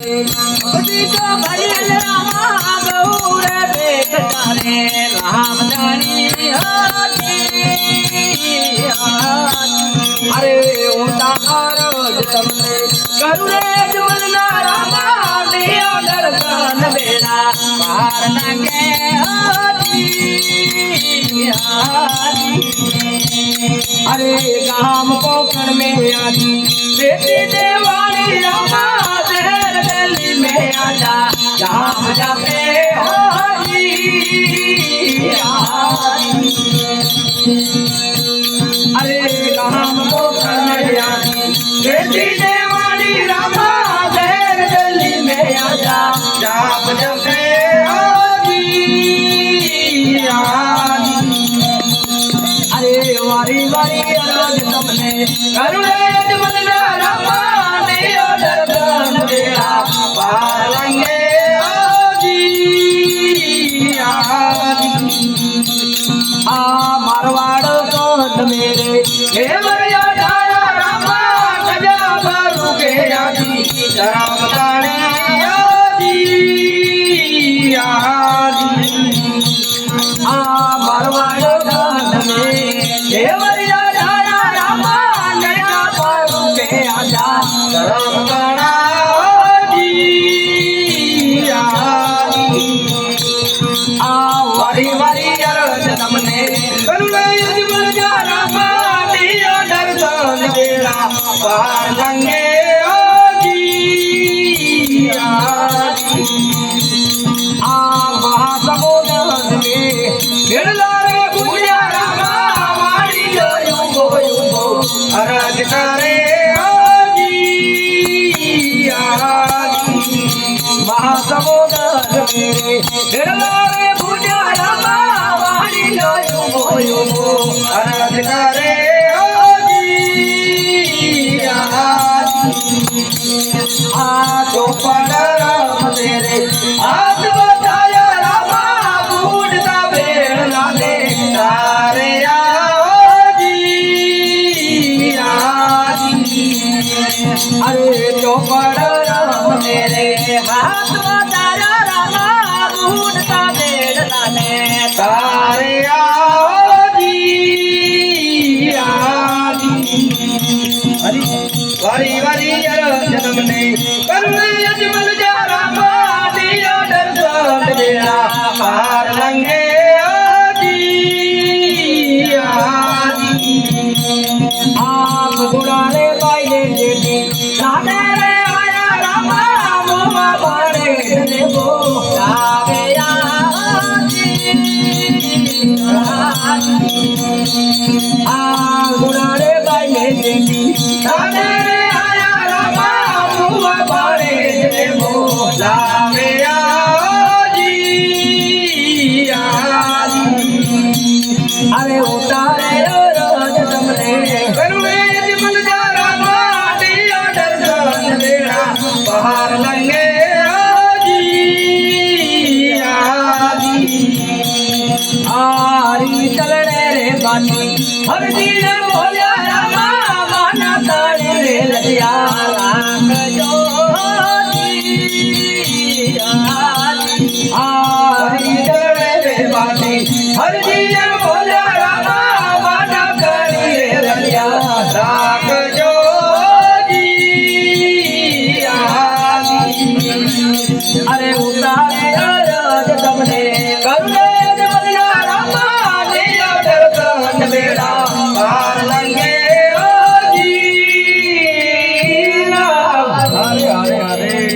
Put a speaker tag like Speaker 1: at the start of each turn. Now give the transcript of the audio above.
Speaker 1: बुद्धि तो भरियल रामा गौर बेग तारे राम जानी हाथी अरे उतार तुमने करुणे जुलना रामा दियो दर्शन बेड़ा पार लगे अरे गाम पोखर में आजी बेटी देवानी रामा देर दिल्ली में आजा जाम जाते होली अरे गाम पोखर में आजी बेटी देवानी रामा देर दिल्ली में आजा जाम जाते होली अरे वारी वारी अरज तुमने करुणे जुलना रामा दियो दर्शन बेड़ा पार लगे मारवाड़ कोट मेरे हे मरिया धारा रामा गजा भरू के आजी राम ताणे मारवाड़ कोट में हे मरिया धारा रामा गजा भरू के आजा राम ताणा वारी वारी अरज तुमने करुणे जुल जा रामा दियो दर्शन बेड़ा पार लगे महासमुद्र में गिरला रे भूया रामा वारी युगो युगो अरज करे महासमुद्र में गिरला रे भूया रामा वारी युगो युगो अरज करे तो राम तेरे हाथ बताया रामा बूढ़ा बेड़ लाले तारे अरे तो राम तेरे हाथ बताया रामा बूढ़ा बेड़ लाले तारे वारी वारी तुमने करुणे जुल जा रामा दियो दर्शन बेड़ा पार लगे आप गुड़ारे पाइले जेठी राधे रे आया रामा मुआ बड़े देवो जावे गुड़ारे पाइले जेठी राधे रे आया रामा मुआ बड़े देवो जावे अरे उतारे रोज तुमने करुणे जुल जा रामा दियो दर्शन बेड़ा पार लगे आरी चलने रे बाटी हर दिन बोलिया रामा माना ताड़ी रे लगिया राम आरी चलने रे बाटी हर दिन